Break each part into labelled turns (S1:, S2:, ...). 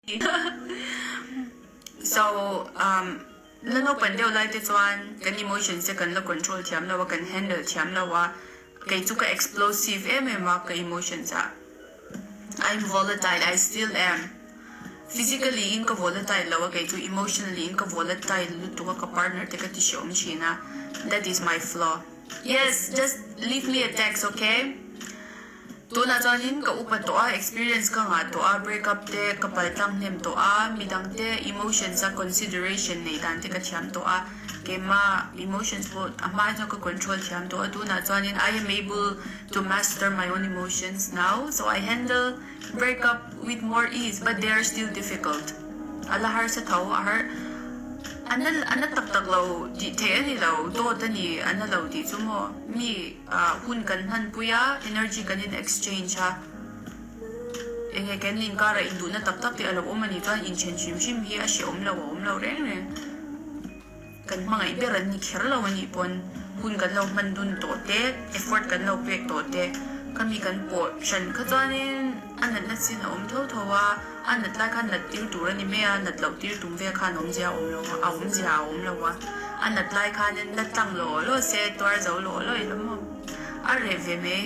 S1: So lano pandeo lai te chuan kan emotion se kan la control thiam lawa kan handle thiam lawa kai chu ka explosive ma ka emotions a I'm volatile, I still am. Physically in ka volatile lawa kai chu emotionally in ka volatile lutu ka partner te ka tishom shina. That is my flaw. Yes, just leave me a text, okay? Tu na chuanin ka upa to a experience ka nga to a breakup te kapal tang nem to a midang te emotions sa consideration nei dan te ka thiam to a kema emotions po ama jo ka control thiam to a tu na chuanin I am able to master my own emotions now, so I handle breakup with more ease, but they are still difficult. Alahar sa tao ahar ana tak law di te ani law to tani ana law di chumo mi hun kan han puya energy kan in exchange ha enge kan lin kara indu na tak te alo omani chuan in chen chim shim hi a she om law reng reng kan mga iberan ni kher law ani pon hun kan law man dun to te effort kan law pek to te kami kan po shan ka chuanin anat na sin om thowa anat la kan nat tir tur ani me anat law tir tum ve khan om ja om lawa anat lai khan na tang lo se tor zo lo ilamo are ve me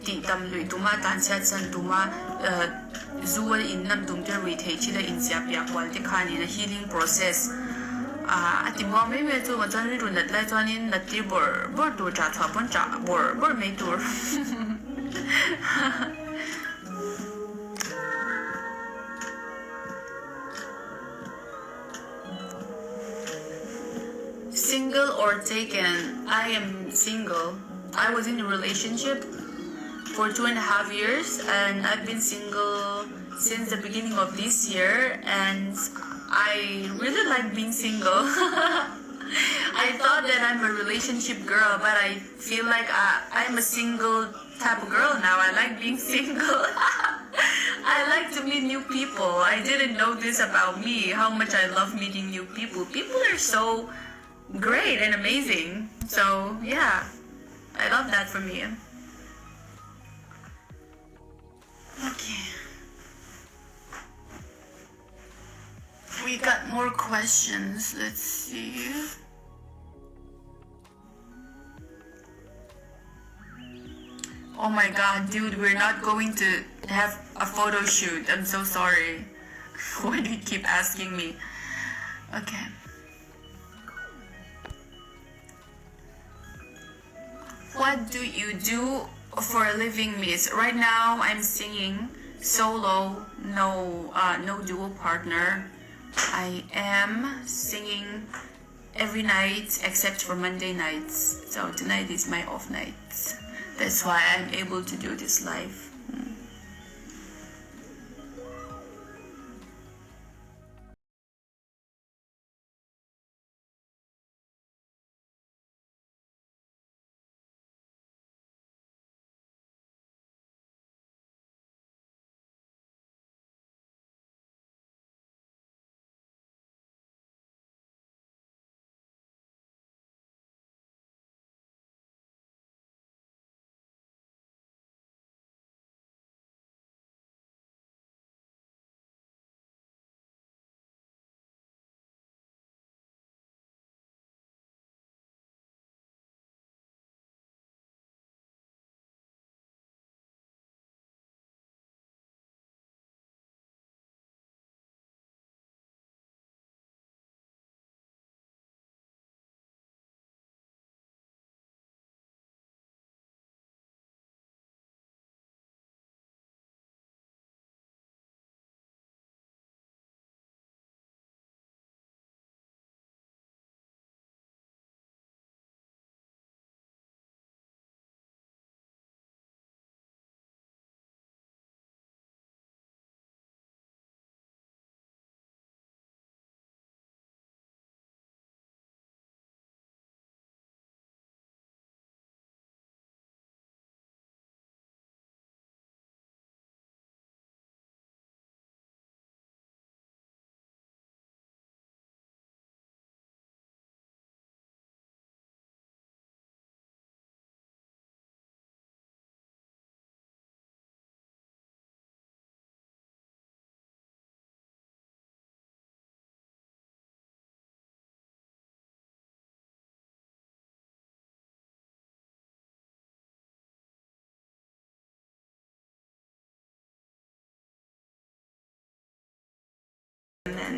S1: ti tam lui tuma tan sia chan tuma zual in nam tum ter wi thei chila in sia pya kwal te khani na healing process ati mo me chu ma chan ri runat lai chuanin nat ti bor tur cha thwa pon cha bor me tur Single or taken? I am single. I was in a relationship for 2.5 years and I've been single since the beginning of this year, and I really like being single. I thought that I'm a relationship girl, but I feel like I'm a single type of girl now. I like being single. I like to meet new people. I didn't know this about me, how much I love meeting new people. People are so great and amazing. So yeah, I love that for me. Okay. We got more questions. Let's see. Oh my god, dude, we're not going to have a photo shoot. I'm so sorry. Why do you keep asking me? Okay. What do you do for a living, miss? Right now, I'm singing solo, no dual partner. I am singing every night except for Monday nights. So tonight is my off night. That's why I'm able to do this live.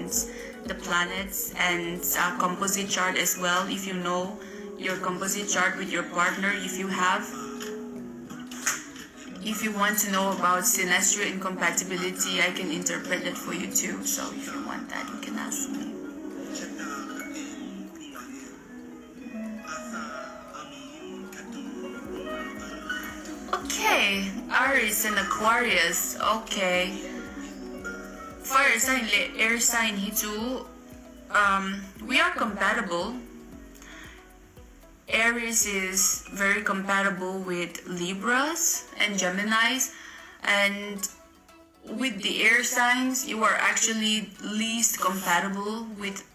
S1: signs, the planets, and composite chart as well. If you know your composite chart with your partner, if you want to know about celestial incompatibility, I can interpret that for you too. So if you want that, you can ask me. Okay, Aries and Aquarius. Okay. Fire sign, air sign, hitu. We are compatible. Aries is very compatible with Libras and Geminis, and with the air signs, you are actually least compatible with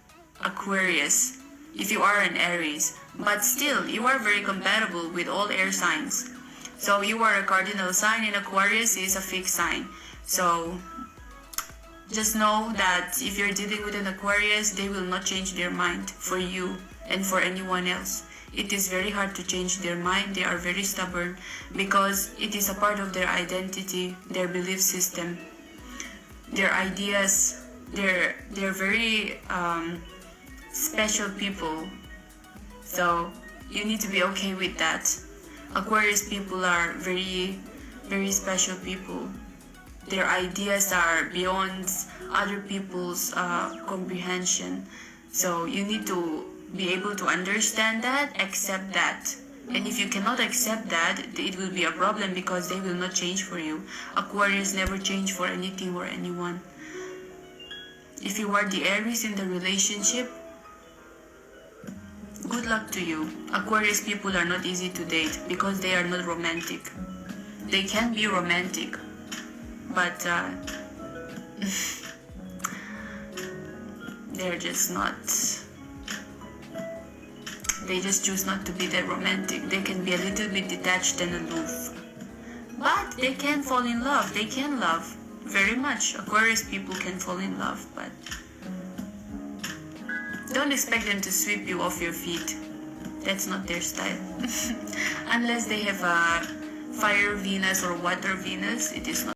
S1: Aquarius if you are an Aries, but still you are very compatible with all air signs. So you are a cardinal sign, and Aquarius is a fixed sign. So just know that if you're dealing with an Aquarius, they will not change their mind for you and for anyone else. It is very hard to change their mind. They are very stubborn because it is a part of their identity, their belief system, their ideas. They're very special people. So you need to be okay with that. Aquarius people are very, very special people. Their ideas are beyond other people's comprehension. So you need to be able to understand that, accept that. And if you cannot accept that, it will be a problem because they will not change for you. Aquarius never change for anything or anyone. If you are the Aries in the relationship, good luck to you. Aquarius people are not easy to date because they are not romantic. They can be romantic, but they're just not. They just choose not to be that romantic. They can be a little bit detached and aloof. But they can fall in love. They can love very much. Aquarius people can fall in love, but don't expect them to sweep you off your feet. That's not their style. Unless they have a fire Venus or water Venus, it is not.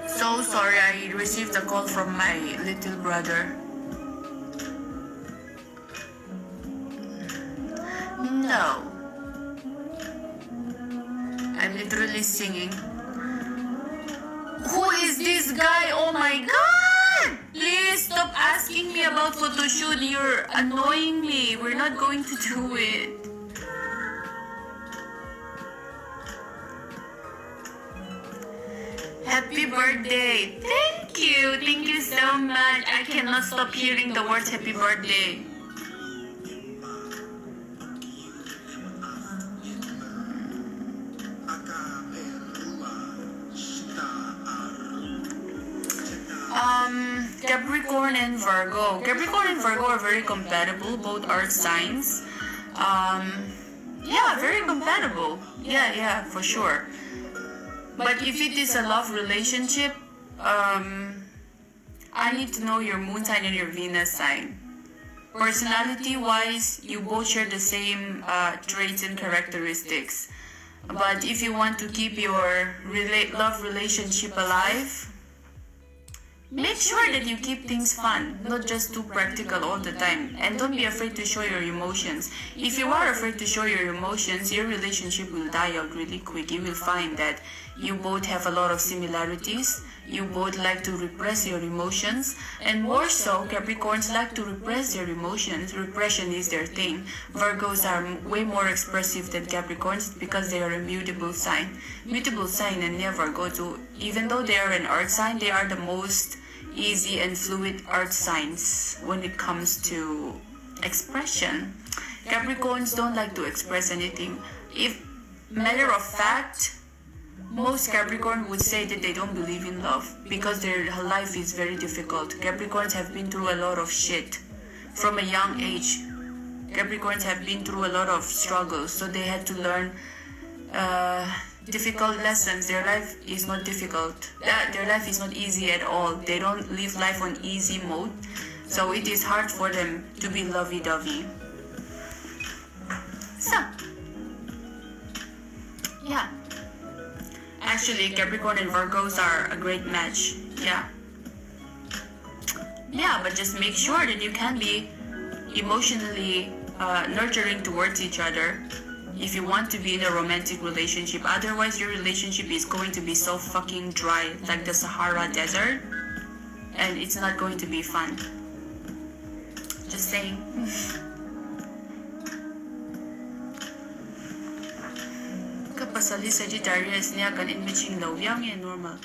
S1: So sorry, I received a call from my little brother. No. I'm literally singing. Who is this guy? Oh my god! Please stop asking me about photo shoot. You're annoying me. We're not going to do it. Happy birthday! Thank you! Thank you so much! I cannot stop hearing the words happy birthday. Capricorn and Virgo. Capricorn and Virgo are very compatible, both earth signs. Yeah, very compatible. Yeah, for sure. But if it is a love relationship, I need to know your moon sign and your Venus sign. Personality-wise, you both share the same traits and characteristics. But if you want to keep your love relationship alive, make sure that you keep things fun, not just too practical all the time. And don't be afraid to show your emotions. If you are afraid to show your emotions, your relationship will die out really quick. You will find that you both have a lot of similarities. You both like to repress your emotions. And more so, Capricorns like to repress their emotions. Repression is their thing. Virgos are way more expressive than Capricorns because they are a mutable sign. Mutable sign and never go to, even though they are an earth sign, they are the most easy and fluid earth signs when it comes to expression. Capricorns don't like to express anything. If matter of fact, most Capricorn would say that they don't believe in love because their life is very difficult. Capricorns have been through a lot of shit from a young age. Capricorns have been through a lot of struggles, so they had to learn difficult lessons. Their life is not difficult. Their life is not easy at all. They don't live life on easy mode, so it is hard for them to be lovey-dovey. So, yeah. Actually, Capricorn and Virgos are a great match. Yeah, but just make sure that you can be emotionally nurturing towards each other if you want to be in a romantic relationship. Otherwise, your relationship is going to be so fucking dry, like the Sahara Desert, and it's not going to be fun. Just saying. Kapasali Sagittarius niya kan in matching daw yang normal.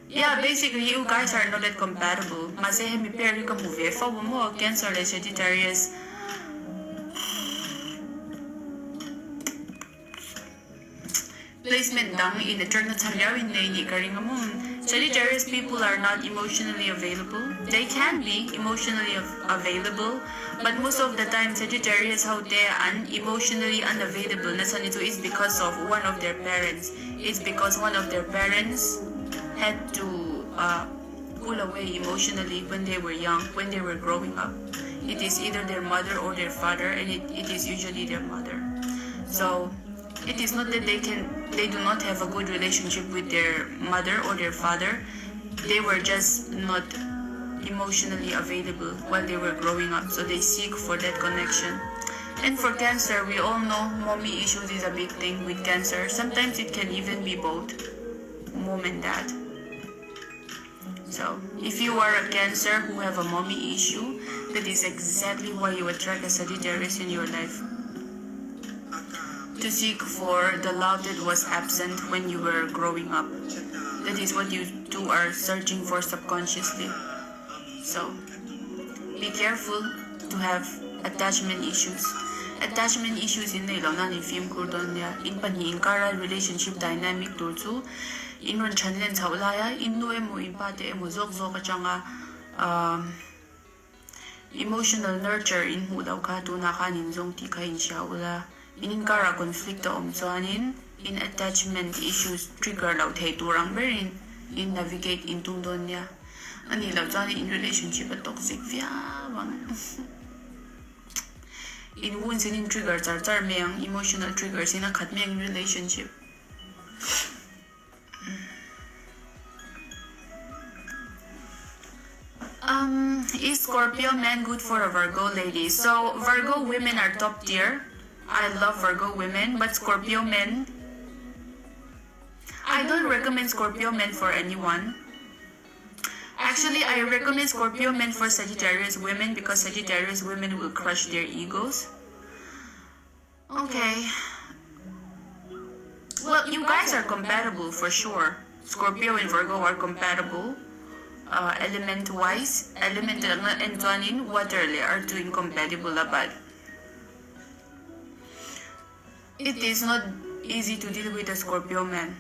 S1: Yeah, basically you guys are not that compatible. Masehe mi pair ka movie fa mo Cancer le Sagittarius. Placement dang in the turn na in ni karing mo. Sagittarius people are not emotionally available. They can be emotionally available, but most of the time Sagittarius how they are emotionally unavailable. Nasan ito is because of one of their parents. It's because one of their parents had to pull away emotionally when they were young, when they were growing up. It is either their mother or their father, and it is usually their mother. So it is not that they do not have a good relationship with their mother or their father. They were just not emotionally available while they were growing up, so they seek for that connection. And for Cancer, we all know mommy issues is a big thing with Cancer. Sometimes it can even be both mom and dad. So if you are a Cancer who have a mommy issue, that is exactly why you attract a Sagittarius in your life. To seek for the love that was absent when you were growing up. That is what you two are searching for subconsciously. So be careful to have attachment issues. Attachment issues in nailaw ni film kurdon niya in paniingkara relationship dynamic turtu inron chanlen chaulaya inno emo impate emo zok changa emotional nurture in hudaw ka tuna kanin zong tika in shaula ininkara conflict omsoanin in attachment issues trigger law thei turang berin in navigate in tundon niya ani law chani in relationship a toxic via in wounds in triggers are mayang emotional triggers in a khatmeng relationship. Is Scorpio man good for a Virgo lady? So Virgo women are top tier. I love Virgo women, but Scorpio men, I don't recommend Scorpio men for anyone. Actually, I recommend Scorpio men for Sagittarius women because Sagittarius women will crush their egos. Okay. Well, you guys are compatible for sure. Scorpio and Virgo are compatible. Element-wise, element and in water are two incompatible about. It is not easy to deal with a Scorpio man.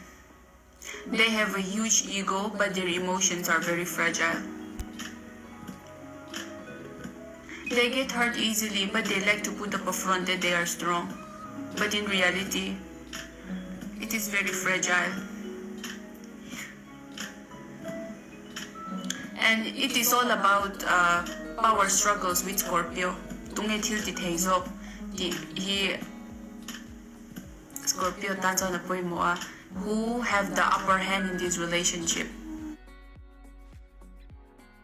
S1: They have a huge ego, but their emotions are very fragile. They get hurt easily, but they like to put up a front that they are strong. But in reality, it is very fragile. And it is all about power struggles with Scorpio. Scorpio who have the upper hand in this relationship.